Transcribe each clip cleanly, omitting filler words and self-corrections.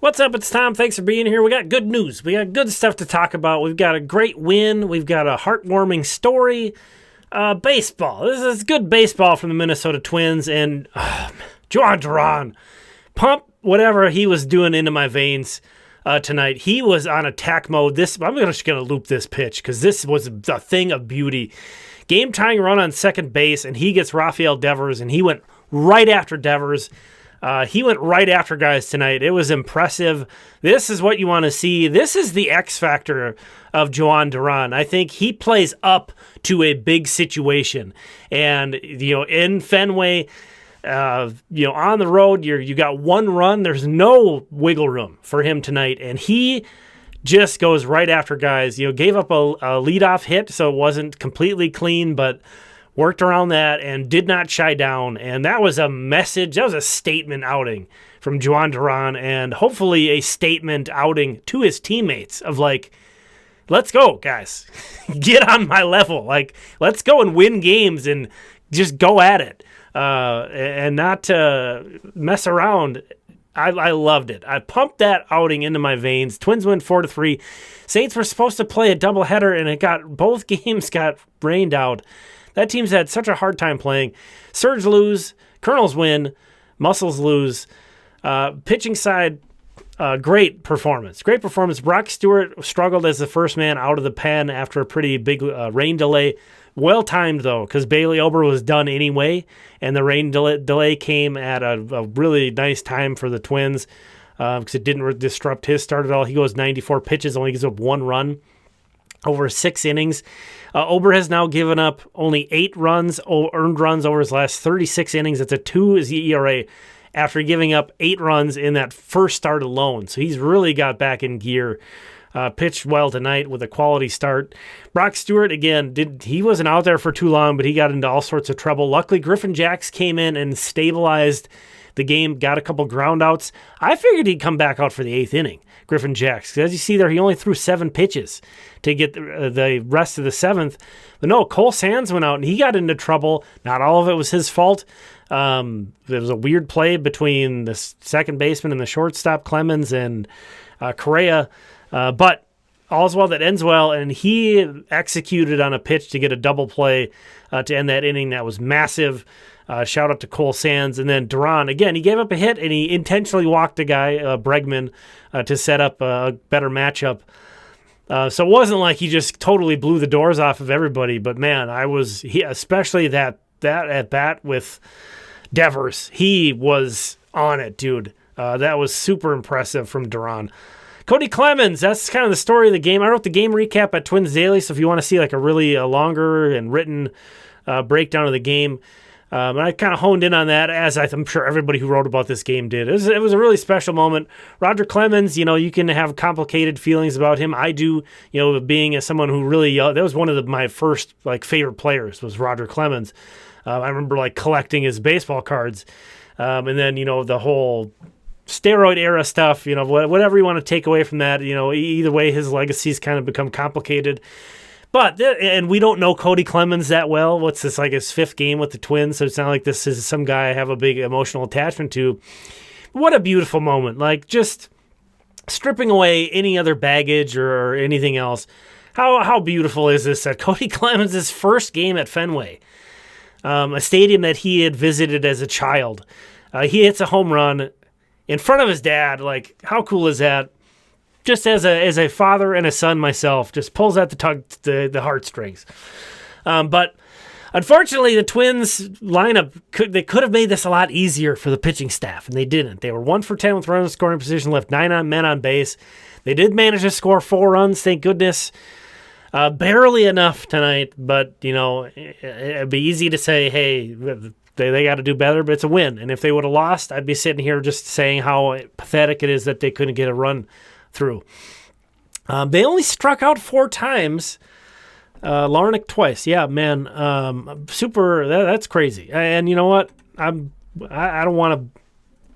What's up? It's Tom. Thanks for being here. We got good news. We got good stuff to talk about. We've got a great win. We've got a heartwarming story. Baseball. This is good baseball from the Minnesota Twins. And Jhoan Duran, pump whatever he was doing into my veins tonight. He was on attack mode. I'm just going to loop this pitch because this was a thing of beauty. Game-tying run on second base, and he gets Rafael Devers, and he went right after Devers. He went right after guys tonight. It was impressive. This is what you want to see. This is the X factor of Jhoan Duran. I think he plays up to a big situation. And, in Fenway, on the road, you got one run. There's no wiggle room for him tonight. And he just goes right after guys. Gave up a leadoff hit, so it wasn't completely clean, but worked around that and did not shy down. And that was a message. That was a statement outing from Jhoan Duran, and hopefully a statement outing to his teammates of let's go, guys. Get on my level. Let's go and win games and just go at it and not mess around. I loved it. I pumped that outing into my veins. Twins win 4-3. Saints were supposed to play a doubleheader, and both games got rained out. That team's had such a hard time playing. Surge lose, Kernels win, Muscles lose. Pitching side, great performance. Great performance. Brock Stewart struggled as the first man out of the pen after a pretty big rain delay. Well timed, though, because Bailey Ober was done anyway, and the rain delay came at a really nice time for the Twins because it didn't disrupt his start at all. He goes 94 pitches, only gives up one run over 6 innings. Ober has now given up only 8 earned runs over his last 36 innings. It's a 2 ERA after giving up 8 runs in that first start alone. So he's really got back in gear. Pitched well tonight with a quality start. Brock Stewart, again, he wasn't out there for too long, but he got into all sorts of trouble. Luckily, Griffin Jax came in and stabilized the game, got a couple ground outs. I figured he'd come back out for the 8th inning, Griffin Jax. As you see there, he only threw 7 pitches to get the rest of the 7th. But no, Cole Sands went out, and he got into trouble. Not all of it was his fault. There was a weird play between the second baseman and the shortstop, Clemens and Correa. But all's well that ends well, and he executed on a pitch to get a double play to end that inning. That was massive. Shout out to Cole Sands. And then Duran, again, he gave up a hit, and he intentionally walked a guy, Bregman, to set up a better matchup. So it wasn't like he just totally blew the doors off of everybody. But, man, especially that at bat with Devers, he was on it, dude. That was super impressive from Duran. Kody Clemens, that's kind of the story of the game. I wrote the game recap at Twins Daily, so if you want to see a really longer and written breakdown of the game, and I kind of honed in on that, as I'm sure everybody who wrote about this game did. It was a really special moment. Roger Clemens, you can have complicated feelings about him. I do, being someone who really, that was one of my first favorite players was Roger Clemens. I remember collecting his baseball cards, and then the whole steroid era stuff, whatever you want to take away from that, either way, his legacy's kind of become complicated. But, and we don't know Kody Clemens that well. What's this, his 5th game with the Twins? So it's not like this is some guy I have a big emotional attachment to. What a beautiful moment. Just stripping away any other baggage or anything else. How beautiful is this at Kody Clemens' first game at Fenway? A stadium that he had visited as a child. He hits a home run in front of his dad. How cool is that? Just as a father and a son myself, just pulls at the heartstrings. But unfortunately, the Twins lineup could have made this a lot easier for the pitching staff, and they didn't. They were 1 for 10 with runners in scoring position, left 9 men on base. They did manage to score 4 runs, thank goodness. Barely enough tonight, but it'd be easy to say, hey, they got to do better, but it's a win. And if they would have lost, I'd be sitting here just saying how pathetic it is that they couldn't get a run through. They only struck out 4 times. Larnach twice. Yeah, man. Super. That's crazy. And you know what? I don't want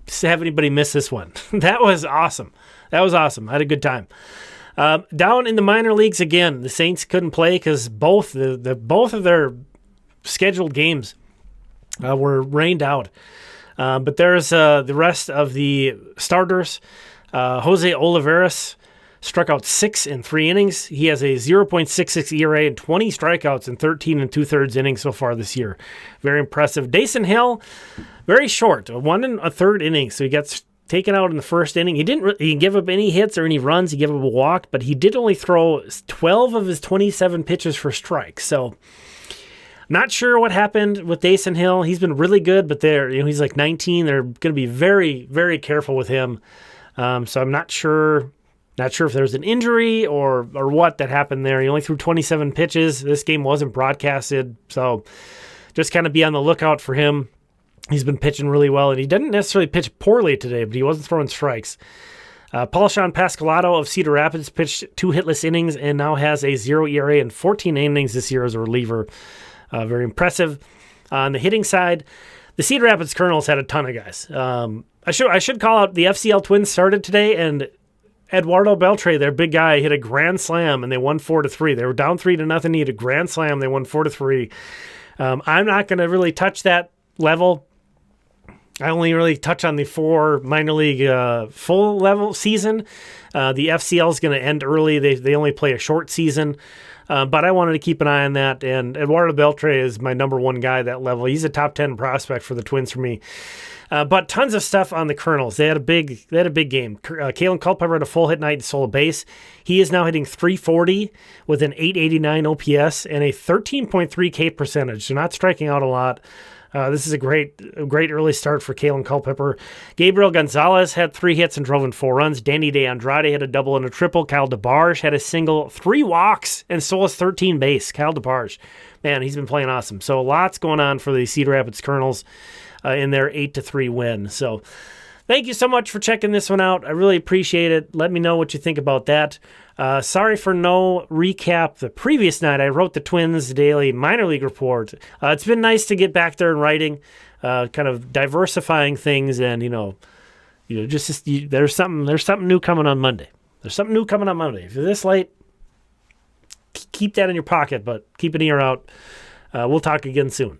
to have anybody miss this one. That was awesome. I had a good time. Down in the minor leagues again, the Saints couldn't play because both of their scheduled games were rained out. But there's the rest of the starters. Jose Olivares struck out 6 in 3 innings. He has a 0.66 ERA and 20 strikeouts in 13 2/3 innings so far this year. Very impressive. Dason Hill, very short, 1 1/3 innings. So he got taken out in the first inning. He didn't give up any hits or any runs. He gave up a walk, but he did only throw 12 of his 27 pitches for strikes. So not sure what happened with Dason Hill. He's been really good, but he's like 19. They're going to be very, very careful with him. So I'm not sure. Not sure if there's an injury or what that happened there. He only threw 27 pitches. This game wasn't broadcasted, so just kind of be on the lookout for him. He's been pitching really well, and he didn't necessarily pitch poorly today, but he wasn't throwing strikes. Paul-Sean Pascalato of Cedar Rapids pitched 2 hitless innings and now has a 0 ERA in 14 innings this year as a reliever. Very impressive. On the hitting side, the Cedar Rapids Kernels had a ton of guys. I should call out the FCL Twins started today, and Eduardo Beltre, their big guy, hit a grand slam, and they won 4-3. They were down 3-0. He hit a grand slam. They won 4-3. I'm not going to really touch that level. I only really touch on the 4 minor league full level season. The FCL is going to end early. They only play a short season. But I wanted to keep an eye on that, and Eduardo Beltre is my number 1 guy at that level. He's a top 10 prospect for the Twins for me. But tons of stuff on the Kernels. They had a big game. Kaelen Culpepper had a full hit night and stole a base. He is now hitting .340 with an .889 OPS and a 13.3 K percentage, so not striking out a lot. This is a great early start for Kaelen Culpepper. Gabriel Gonzalez had 3 hits and drove in 4 runs. Danny De Andrade had a double and a triple. Kyle DeBarge had a single, 3 walks, and stole his 13th base. Kyle DeBarge, man, he's been playing awesome. So lots going on for the Cedar Rapids Kernels in their 8-3 win. So thank you so much for checking this one out. I really appreciate it. Let me know what you think about that. Sorry for no recap the previous night. I wrote the Twins Daily Minor League Report. It's been nice to get back there and writing, kind of diversifying things, and there's something new coming on Monday. There's something new coming on Monday. If you're this late, keep that in your pocket, but keep an ear out. We'll talk again soon.